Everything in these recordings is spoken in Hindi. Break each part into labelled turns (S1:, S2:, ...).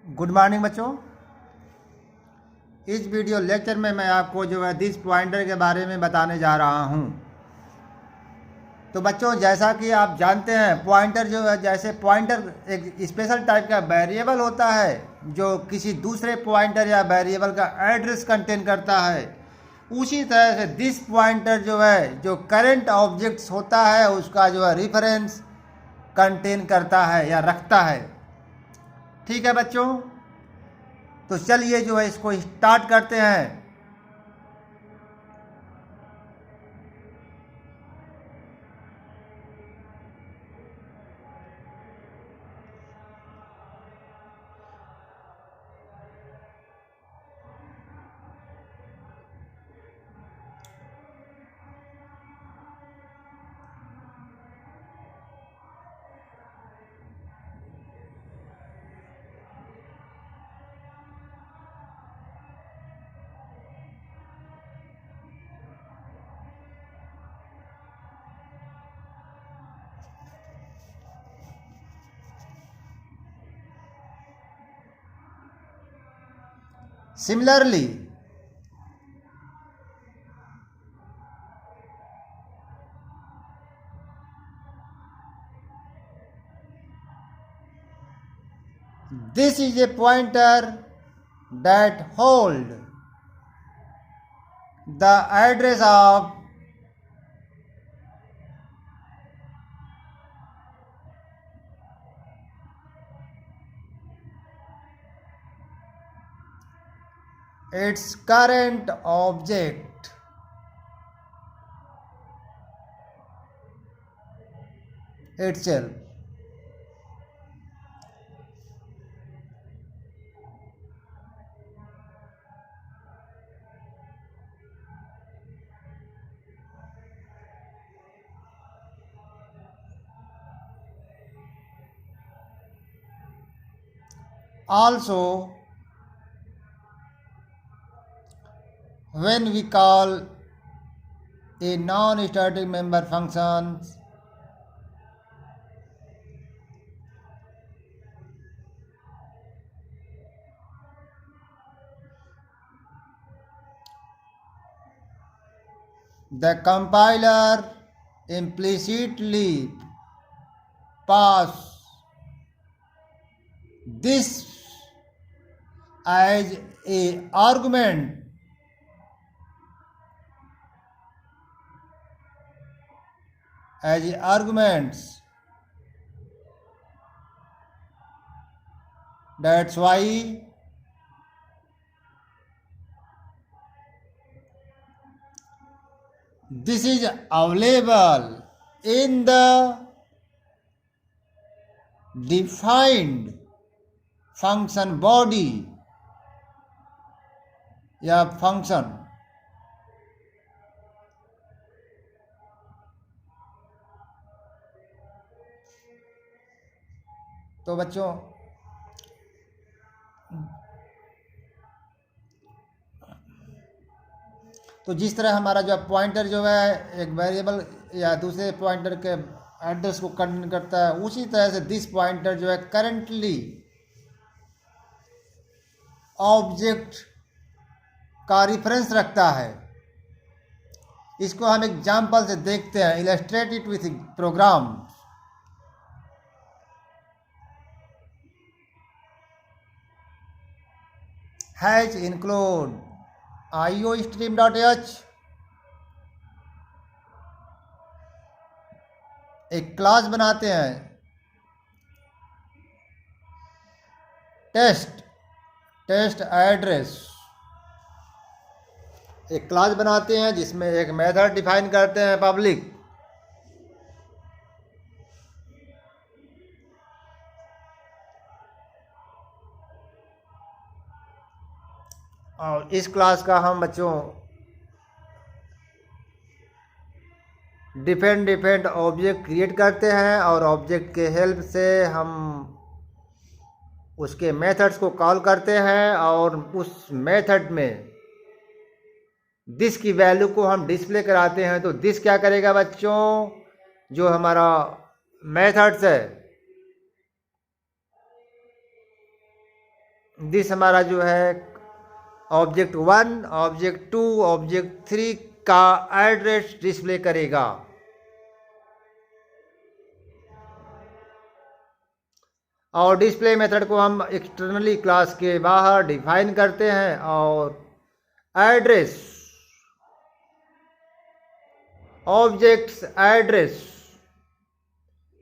S1: गुड मॉर्निंग बच्चों। इस वीडियो लेक्चर में मैं आपको जो है दिस पॉइंटर के बारे में बताने जा रहा हूं। तो बच्चों, जैसा कि आप जानते हैं, पॉइंटर जो है, जैसे पॉइंटर एक स्पेशल टाइप का वेरिएबल होता है जो किसी दूसरे पॉइंटर या वेरिएबल का एड्रेस कंटेन करता है, उसी तरह से दिस पॉइंटर जो है, जो करंट ऑब्जेक्ट्स होता है उसका जो है रेफरेंस कंटेन करता है या रखता है। ठीक है बच्चों, तो चलिए जो है इसको स्टार्ट करते हैं। Similarly, this is a pointer that hold the address of its current object itself. Also, when we call a non-static member function, the compiler implicitly pass this as a argument arguments. That's why this is available in the defined function body या function. तो बच्चों, तो जिस तरह हमारा जो पॉइंटर जो है एक वेरिएबल या दूसरे पॉइंटर के एड्रेस को कंटेन करता है, उसी तरह से दिस पॉइंटर जो है करंटली ऑब्जेक्ट का रेफरेंस रखता है। इसको हम एग्जाम्पल से देखते हैं, illustrate it with program. Hash include iostream.h, एक क्लास बनाते हैं टेस्ट एड्रेस, एक क्लास बनाते हैं जिसमें एक मेथड डिफाइन करते हैं पब्लिक, और इस क्लास का हम बच्चों डिफरेंट ऑब्जेक्ट क्रिएट करते हैं और ऑब्जेक्ट के हेल्प से हम उसके मेथड्स को कॉल करते हैं और उस मेथड में दिस की वैल्यू को हम डिस्प्ले कराते हैं। तो दिस क्या करेगा बच्चों, जो हमारा मेथड्स है दिस हमारा जो है ऑब्जेक्ट 1, ऑब्जेक्ट 2, ऑब्जेक्ट 3 का एड्रेस डिस्प्ले करेगा। और डिस्प्ले मेथड को हम एक्सटर्नली क्लास के बाहर डिफाइन करते हैं और एड्रेस, ऑब्जेक्ट्स एड्रेस,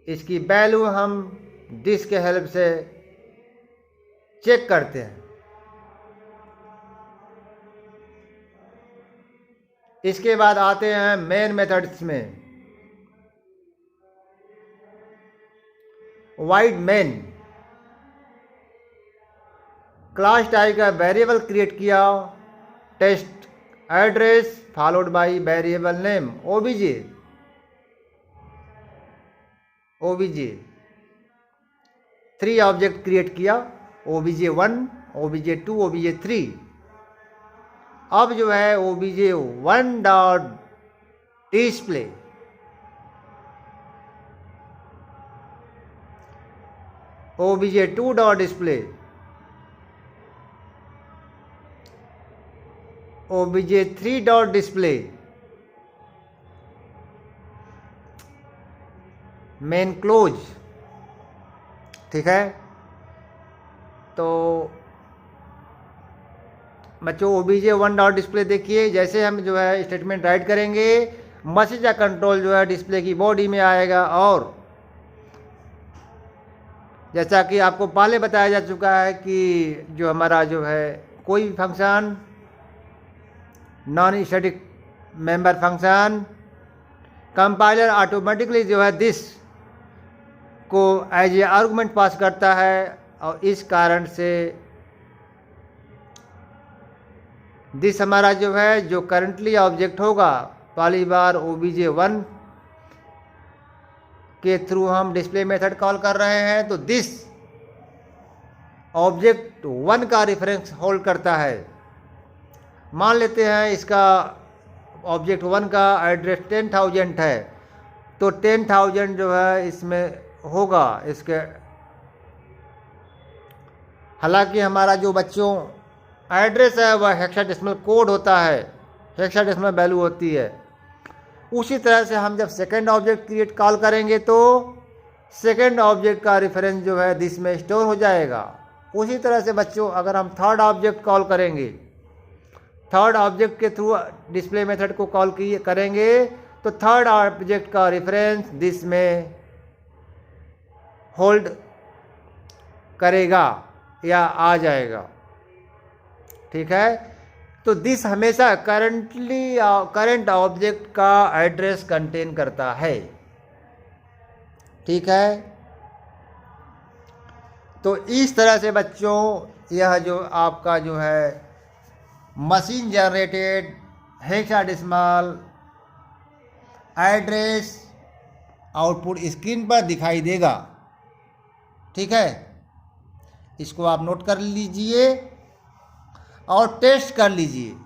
S1: इसकी वैल्यू हम दिस के हेल्प से चेक करते हैं। इसके बाद आते हैं मेन मेथड्स में। वाइड मेन क्लास टाइप का वेरिएबल क्रिएट किया, test address followed by variable name OBJ. Three object create किया, obj1, obj2, obj3। अब जो है obj1 dot display obj2 dot display obj3 dot display main close. ठीक है, तो बच्चों obj1 डॉट डिस्प्ले देखिए, जैसे हम जो है स्टेटमेंट राइट करेंगे मैसेज या कंट्रोल जो है डिस्प्ले की बॉडी में आएगा। और जैसा कि आपको पहले बताया जा चुका है कि जो हमारा जो है कोई भी function, non static member function, compiler automatically जो है दिस को एज ए आर्गुमेंट पास करता है। और इस कारण से दिस हमारा जो है जो करंटली ऑब्जेक्ट होगा, पहली बार obj1 के थ्रू हम डिस्प्ले मेथड कॉल कर रहे हैं, तो दिस ऑब्जेक्ट 1 का रेफरेंस होल्ड करता है। मान लेते हैं इसका ऑब्जेक्ट 1 का एड्रेस 10,000 है, तो 10,000 जो है इसमें होगा इसके। हालांकि हमारा जो बच्चों एड्रेस है वह हेक्साडेसिमल कोड होता है, हेक्साडेसिमल वैल्यू होती है। उसी तरह से हम जब सेकंड ऑब्जेक्ट क्रिएट कॉल करेंगे तो सेकंड ऑब्जेक्ट का रेफरेंस जो है दिस में स्टोर हो जाएगा। उसी तरह से बच्चों अगर हम थर्ड ऑब्जेक्ट कॉल करेंगे, थर्ड ऑब्जेक्ट के थ्रू डिस्प्ले मेथड को कॉल करेंगे, तो थर्ड ऑब्जेक्ट का रेफरेंस दिस में होल्ड करेगा या आ जाएगा। ठीक है, तो दिस हमेशा करंट ऑब्जेक्ट का एड्रेस कंटेन करता है। ठीक है, तो इस तरह से बच्चों यह जो आपका जो है machine generated hexadecimal address output screen पर दिखाई देगा। ठीक है, इसको आप नोट कर लीजिए और टेस्ट कर लीजिए।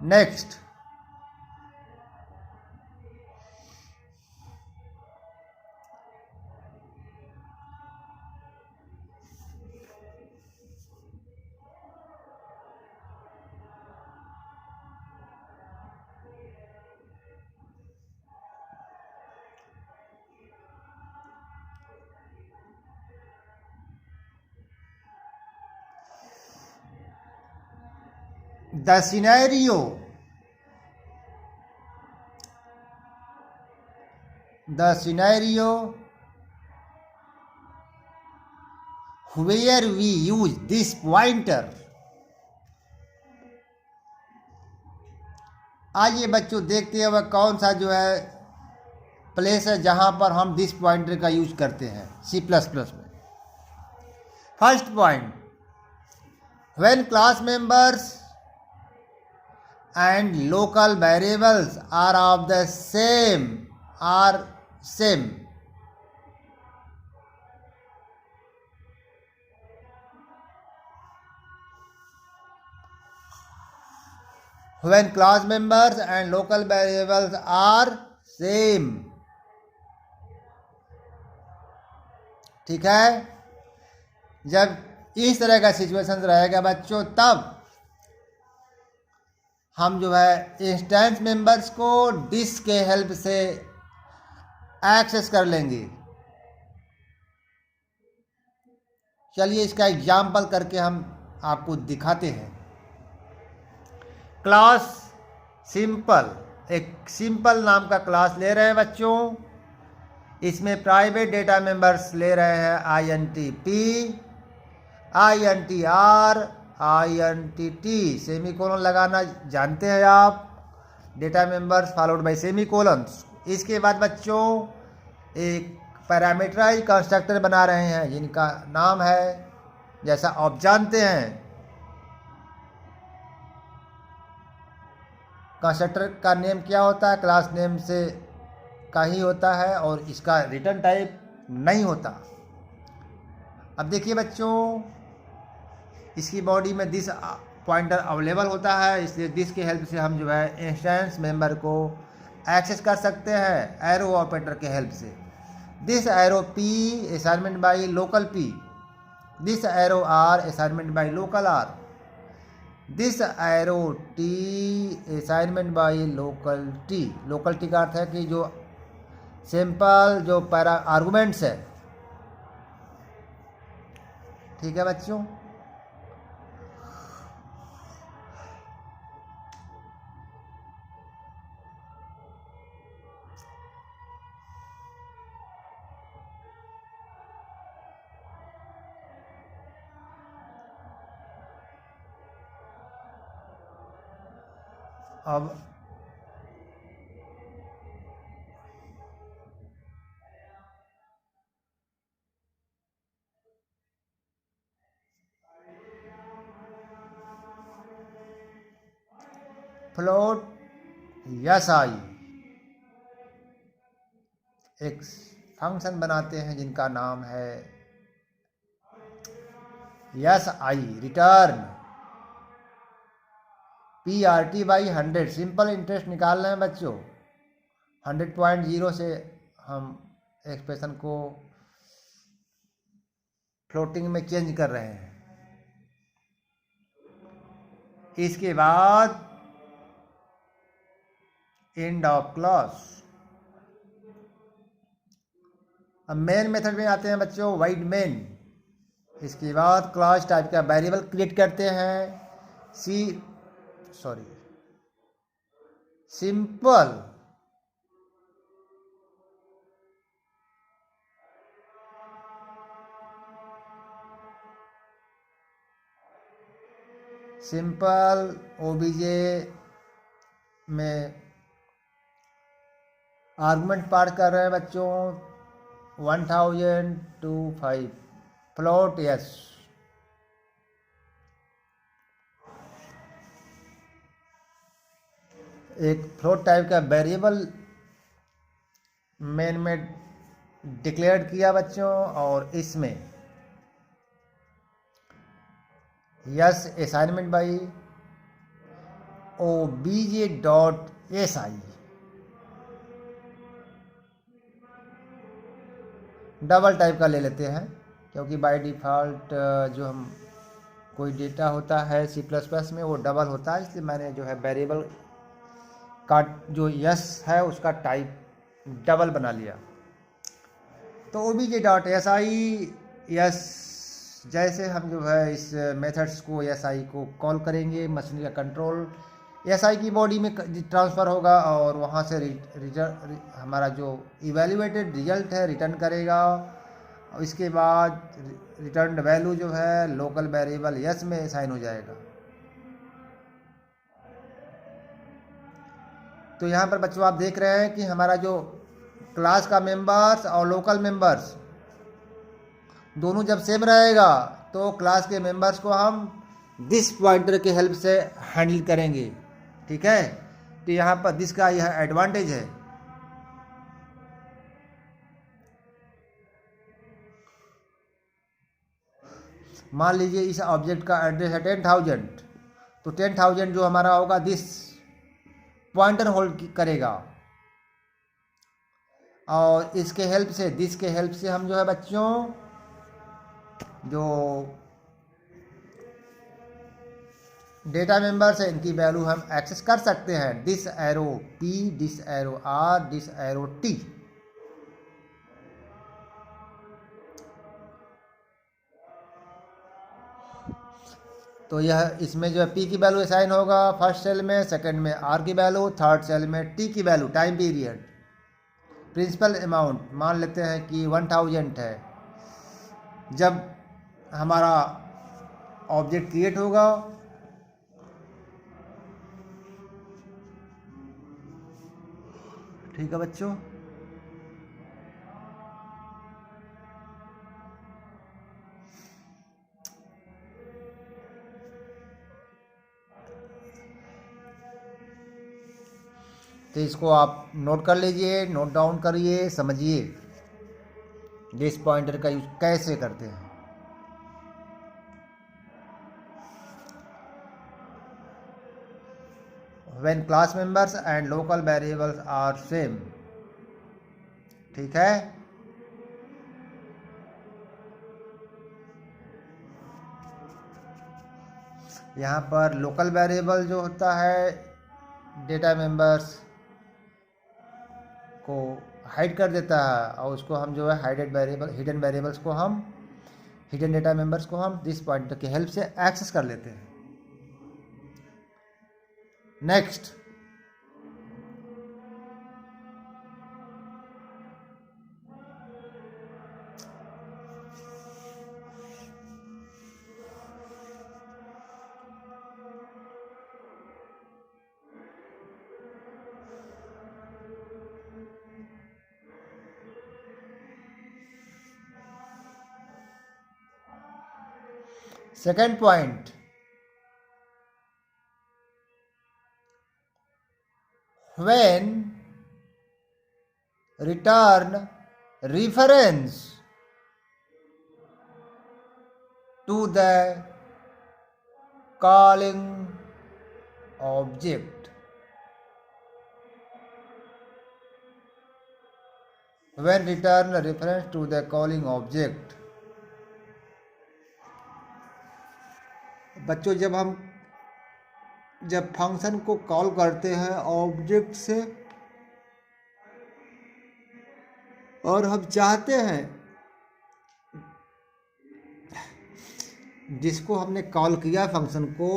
S1: Next, the scenario where we use this pointer। आइए बच्चों देखते हैं वह कौन सा जो है प्लेस है जहां पर हम दिस पॉइंटर का यूज करते हैं C++ में। First point, when class members and local variables are of the same when class members and local variables are same. ठीक है, जब इस तरह का सिचुएशन रहेगा बच्चों, तब हम जो है इंस्टेंस मेंबर्स को दिस के हेल्प से एक्सेस कर लेंगे। चलिए इसका एग्जाम्पल करके हम आपको दिखाते हैं। क्लास सिंपल, एक सिंपल नाम का क्लास ले रहे हैं बच्चों। इसमें प्राइवेट डेटा मेंबर्स ले रहे हैं INTP, INTR, INTT, सेमीकोलन लगाना जानते हैं आप, डेटा मेंबर्स फॉलोड बाय सेमीकोलन्स। इसके बाद बच्चों एक पैरामीटराइज कंस्ट्रक्टर बना रहे हैं जिनका नाम है, जैसा आप जानते हैं, कंस्ट्रक्टर का नेम क्या होता है, क्लास नेम से का ही होता है और इसका रिटर्न टाइप नहीं होता। अब देखिए बच्चों, इसकी बॉडी में दिस पॉइंटर अवेलेबल होता है, इसलिए दिस की हेल्प से हम जो है इंस्टेंस मेंबर को एक्सेस कर सकते हैं एरो ऑपरेटर के हेल्प से। This arrow P assignment by local P, this arrow R assignment by local R, this arrow T assignment by local T। Local T का अर्थ है कि जो सिंपल जो पैरा आर्गुमेंट्स है। ठीक है बच्चों, अब फ्लोट SI एक फंक्शन बनाते हैं जिनका नाम है SI, return PRT by 100। Simple interest निकाल रहे हैं बच्चों, 100.0 से हम एक्सप्रेशन को फ्लोटिंग में चेंज कर रहे हैं। इसके बाद एंड ऑफ क्लास। अब मेन मेथड में आते हैं बच्चों, वाइड मेन। इसके बाद क्लास टाइप का वेरिएबल क्रिएट करते हैं, सिंपल OBJ में आर्गुमेंट पास कर रहे हैं बच्चों 1000 to 5 फ्लोट S। एक फ्लोट टाइप का वेरिएबल मेन में डिक्लेयर किया बच्चों, और इसमें yes assignment by OBJ.SI double type का ले लेते हैं, क्योंकि बाय डिफ़ॉल्ट जो हम कोई डेटा होता है C++ में वो डबल होता है, इसलिए मैंने जो है वेरिएबल का जो यस है उसका टाइप डबल बना लिया। तो OBJ.SI यस, जैसे हम जो है इस मेथड्स को SI को कॉल करेंगे, मशीन का कंट्रोल SI की बॉडी में ट्रांसफ़र होगा और वहाँ से हमारा जो इवैल्यूएटेड रिजल्ट है रिटर्न करेगा। और इसके बाद रिटर्न वैल्यू जो है लोकल वेरिएबल यस में असाइन हो जाएगा। तो यहाँ पर बच्चों आप देख रहे हैं कि हमारा जो क्लास का मेंबर्स और लोकल मेंबर्स दोनों जब सेम रहेगा तो क्लास के मेंबर्स को हम दिस पॉइंटर के हेल्प से हैंडल करेंगे। ठीक है, तो यहाँ पर दिस का यह एडवांटेज है। मान लीजिए इस ऑब्जेक्ट का एड्रेस है 10,000, तो 10,000 जो हमारा होगा दिस पॉइंटर होल्ड करेगा, और इसके हेल्प से, दिस के हेल्प से हम जो है बच्चों जो डेटा मेंबर्स है इनकी वैल्यू हम एक्सेस कर सकते हैं। This arrow P, this arrow R, this arrow T। तो यह इसमें जो है P की वैल्यू असाइन होगा फर्स्ट सेल में, सेकंड में R की वैल्यू, थर्ड सेल में T की value, time period, principal amount मान लेते हैं कि 1000 है। जब हमारा ऑब्जेक्ट क्रिएट होगा ठीक है बच्चों। तो इसको आप नोट कर लीजिए, नोट डाउन करिए, समझिए दिस पॉइंटर का यूज कैसे करते हैं। When class members and local variables are same, ठीक है। यहाँ पर लोकल वेरिएबल जो होता है डेटा मेंबर्स को हाइड कर देता है, और उसको हम जो है हाइडेड वेरिएबल, हिडन वेरिएबल्स को हम, हिडन डेटा मेंबर्स को हम दिस पॉइंटर की हेल्प से एक्सेस कर लेते हैं। Next, second point, when return reference to the calling object, when return reference to the calling object, बच्चों जब फंक्शन को कॉल करते हैं ऑब्जेक्ट से, और हम चाहते हैं जिसको हमने कॉल किया फंक्शन को,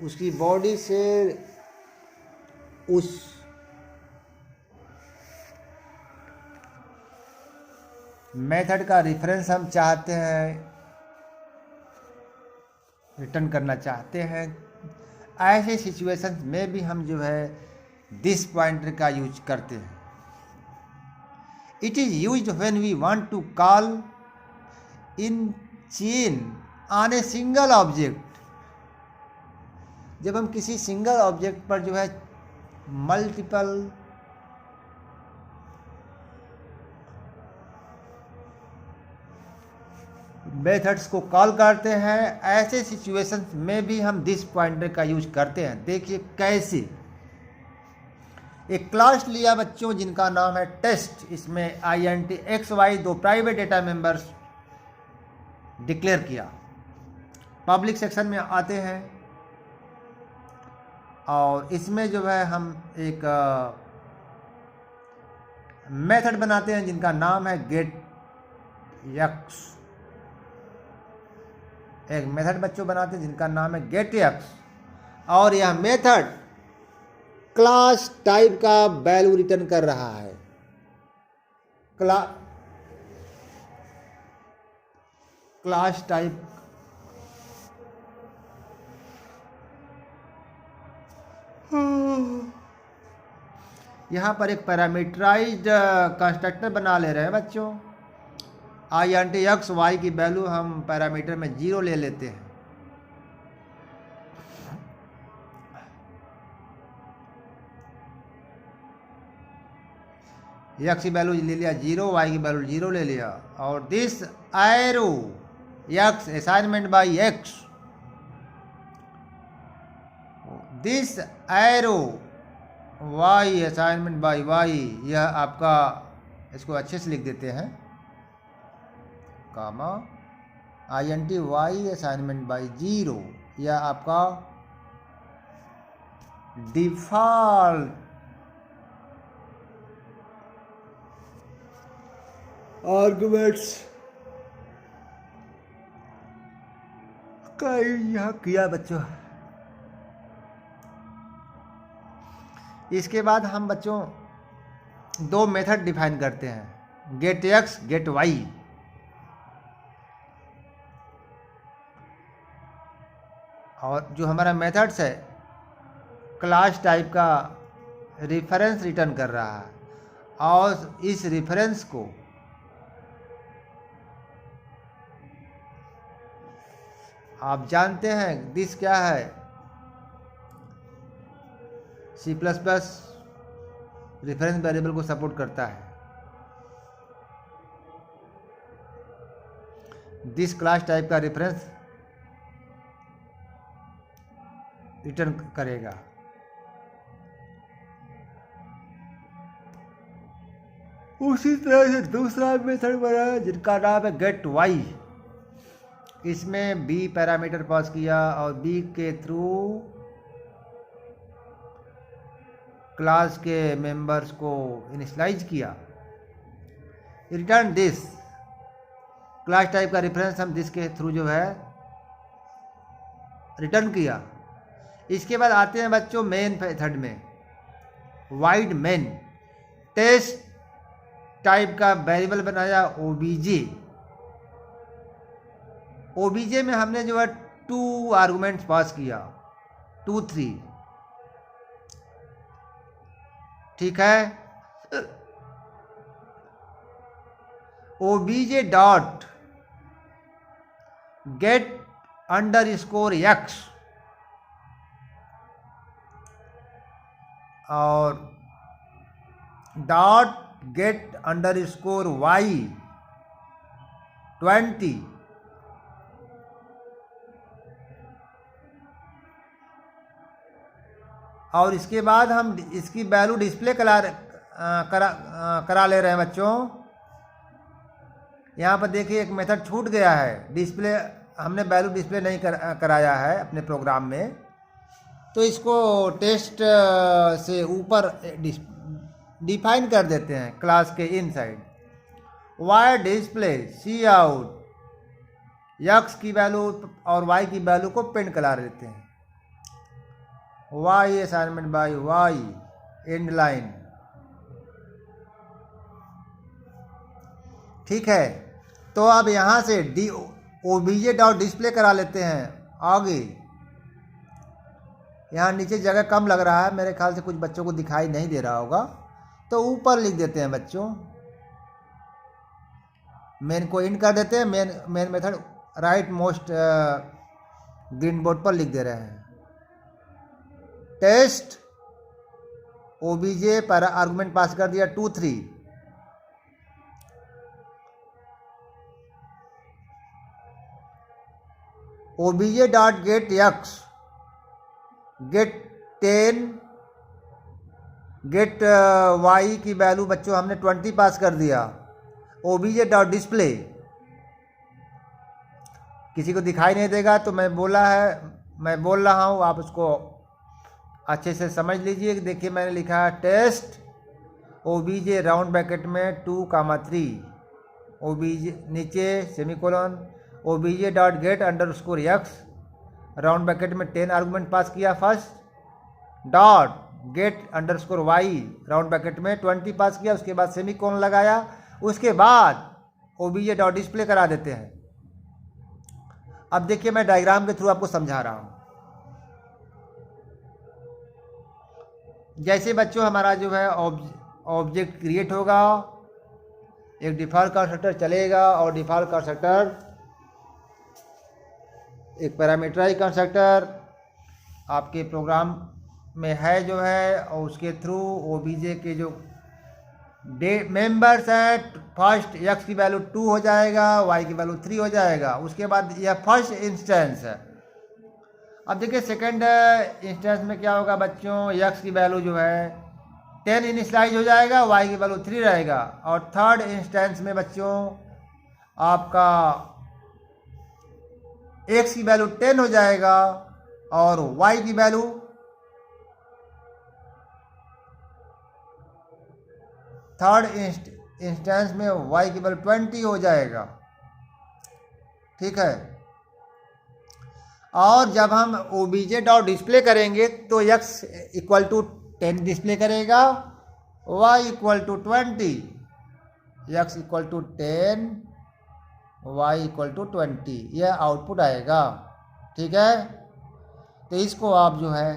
S1: उसकी बॉडी से उस मेथड का रेफरेंस हम चाहते हैं, रिटर्न करना चाहते हैं, ऐसे सिचुएशंस में भी हम जो है दिस पॉइंटर का यूज करते हैं। It is used when we want to call in chain on a single object, जब हम किसी सिंगल ऑब्जेक्ट पर जो है मल्टीपल मेथड्स को कॉल करते हैं, ऐसे सिचुएशंस में भी हम दिस पॉइंटर का यूज करते हैं। देखिए कैसे। एक क्लास लिया बच्चों जिनका नाम है टेस्ट, इसमें INT XY दो प्राइवेट डेटा मेंबर्स डिक्लेयर किया। पब्लिक सेक्शन में आते हैं और इसमें जो है हम एक मेथड बनाते हैं जिनका नाम है गेट यक्स। एक मेथड बच्चों बनाते हैं जिनका नाम है गेट यक्स, और यह मेथड क्लास टाइप का वैल्यू रिटर्न कर रहा है। क्लास टाइप यहाँ पर एक पैरामीटराइज्ड कंस्ट्रक्टर बना ले रहे हैं बच्चों। INT XY की वैल्यू हम पैरामीटर में 0 ले लेते हैं। X की वैल्यू ले लिया 0, Y की वैल्यू 0 ले लिया, और this arrow X assignment by X, this arrow Y assignment by Y, यह आपका, इसको अच्छे से लिख देते हैं, comma INT Y assignment by 0, यह आपका डिफॉल्ट आर्गुमेंट्स का यह किया बच्चों। इसके बाद हम बच्चों दो मेथड डिफाइन करते हैं, गेट एक्स गेट वाई। और जो हमारा मेथड्स है क्लास टाइप का रेफरेंस रिटर्न कर रहा है, और इस रेफरेंस को आप जानते हैं दिस क्या है, C++ रेफरेंस वेरिएबल को सपोर्ट करता है। दिस क्लास टाइप का रेफरेंस रिटर्न करेगा। उसी तरह से दूसरा मेथड बना है जिनका नाम है गेट वाई। इसमें b पैरामीटर पास किया और b के थ्रू क्लास के मेंबर्स को इनिशियलाइज किया। रिटर्न दिस, क्लास टाइप का रेफरेंस हम दिस के थ्रू जो है रिटर्न किया। इसके बाद आते हैं बच्चों मेन मेथड में, वाइड मेन। टेस्ट टाइप का वेरिएबल बनाया ओबीजे। ओबीजे में हमने जो है 2 आर्गुमेंट्स पास किया, 2 3, ठीक है। OBJ dot get underscore x और डॉट गेट अंडरस्कोर वाई 20। और इसके बाद हम इसकी वैल्यू डिस्प्ले करा ले रहे हैं बच्चों। यहाँ पर देखिए एक मेथड छूट गया है, डिस्प्ले हमने वैल्यू डिस्प्ले नहीं कराया है अपने प्रोग्राम में, तो इसको टेस्ट से ऊपर डिफाइन कर देते हैं क्लास के inside. Void display cout X की वैल्यू और वाई की वैल्यू को प्रिंट करा देते हैं। Y assignment by Y end line, ठीक है। तो अब यहाँ से ओबीजे डॉट डिस्प्ले करा लेते हैं आगे। यहाँ नीचे जगह कम लग रहा है, मेरे ख्याल से कुछ बच्चों को दिखाई नहीं दे रहा होगा, तो ऊपर लिख देते हैं बच्चों। मेन को इन कर देते हैं, main method right most green board पर लिख दे रहे हैं। टेस्ट ओबीजे पर आर्गुमेंट पास कर दिया 2 3, OBJ dot get X get 10, get Y की वैल्यू बच्चों हमने 20 पास कर दिया। ओबीजे डॉट डिस्प्ले, किसी को दिखाई नहीं देगा तो मैं बोल रहा हूँ, आप उसको अच्छे से समझ लीजिए। देखिए मैंने लिखा है टेस्ट ओबीजे राउंड ब्रैकेट में 2,3, ओबीजे नीचे semicolon, OBJ dot get underscore X round bracket में 10 आर्गुमेंट पास किया first, dot get underscore Y round bracket में 20 पास किया, उसके बाद सेमीकोलन लगाया, उसके बाद ओबीजे डॉट डिस्प्ले करा देते हैं। अब देखिए मैं डायग्राम के थ्रू आपको समझा रहा हूँ। जैसे बच्चों हमारा जो है ऑब्जेक्ट क्रिएट होगा, एक डिफ़ॉल्ट कंस्ट्रक्टर चलेगा और डिफ़ॉल्ट कंस्ट्रक्टर एक पैरामीटराइज कंस्ट्रक्टर आपके प्रोग्राम में है जो है, और उसके थ्रू ओबीजे के जो मेंबर्स हैं, फर्स्ट एक्स की वैल्यू 2 हो जाएगा, वाई की वैल्यू 3 हो जाएगा। उसके बाद यह फर्स्ट इंस्टेंस है। अब देखिए सेकंड इंस्टेंस में क्या होगा बच्चों, एक्स की वैल्यू जो है 10 इनिशलाइज हो जाएगा, y की वैल्यू 3 रहेगा। और थर्ड इंस्टेंस में बच्चों आपका x की वैल्यू 10 हो जाएगा और y की वैल्यू थर्ड इंस्टेंस में y की वैल्यू 20 हो जाएगा। ठीक है। और जब हम obj डॉट डिस्प्ले करेंगे तो x इक्वल टू 10 डिस्प्ले करेगा, y equal to 20, x equal to 10, y equal to 20, यह आउटपुट आएगा। ठीक है। तो इसको आप जो है,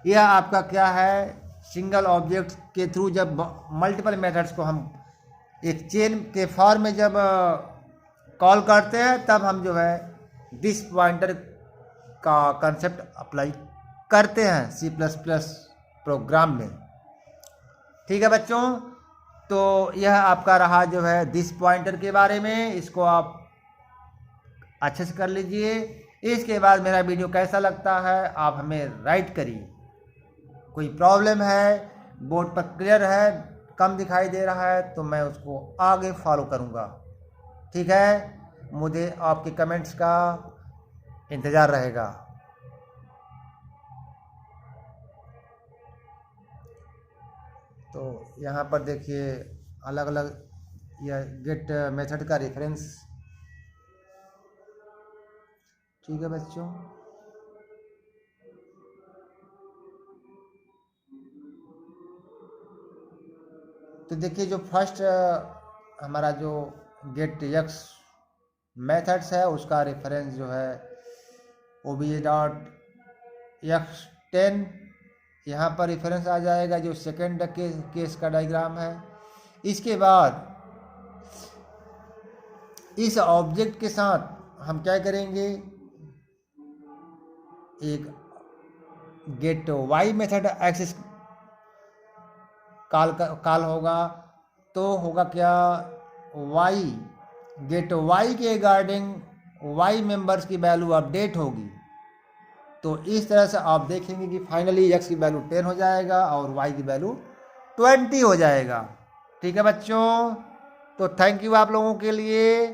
S1: यह आपका क्या है, सिंगल ऑब्जेक्ट के थ्रू जब मल्टीपल मेथड्स को हम एक चेन के फॉर्म में जब कॉल करते हैं तब हम जो है दिस पॉइंटर का कंसेप्ट अप्लाई करते हैं C++ प्रोग्राम में। ठीक है बच्चों, तो यह आपका रहा जो है दिस पॉइंटर के बारे में, इसको आप अच्छे से कर लीजिए। इसके बाद मेरा वीडियो कैसा लगता है आप हमें राइट करिए। कोई प्रॉब्लम है, बोर्ड पर क्लियर है, कम दिखाई दे रहा है तो मैं उसको आगे फॉलो करूँगा। ठीक है, मुझे आपके कमेंट्स का इंतज़ार रहेगा। तो यहाँ पर देखिए अलग अलग यह गेट मेथड का रेफरेंस। ठीक है बच्चों, तो देखिए जो फर्स्ट हमारा जो गेट एक्स मेथड्स है उसका रेफरेंस जो है obj डॉट x10, यहाँ पर रेफरेंस आ जाएगा जो सेकेंड केस का डायग्राम है। इसके बाद इस ऑब्जेक्ट के साथ हम क्या करेंगे, एक get y method access call होगा। तो होगा क्या, y गेट y के रिगार्डिंग y मेंबर्स की वैल्यू अपडेट होगी। तो इस तरह से आप देखेंगे कि फाइनली x की वैल्यू 10 हो जाएगा और y की वैल्यू 20 हो जाएगा। ठीक है बच्चों, तो थैंक यू आप लोगों के लिए।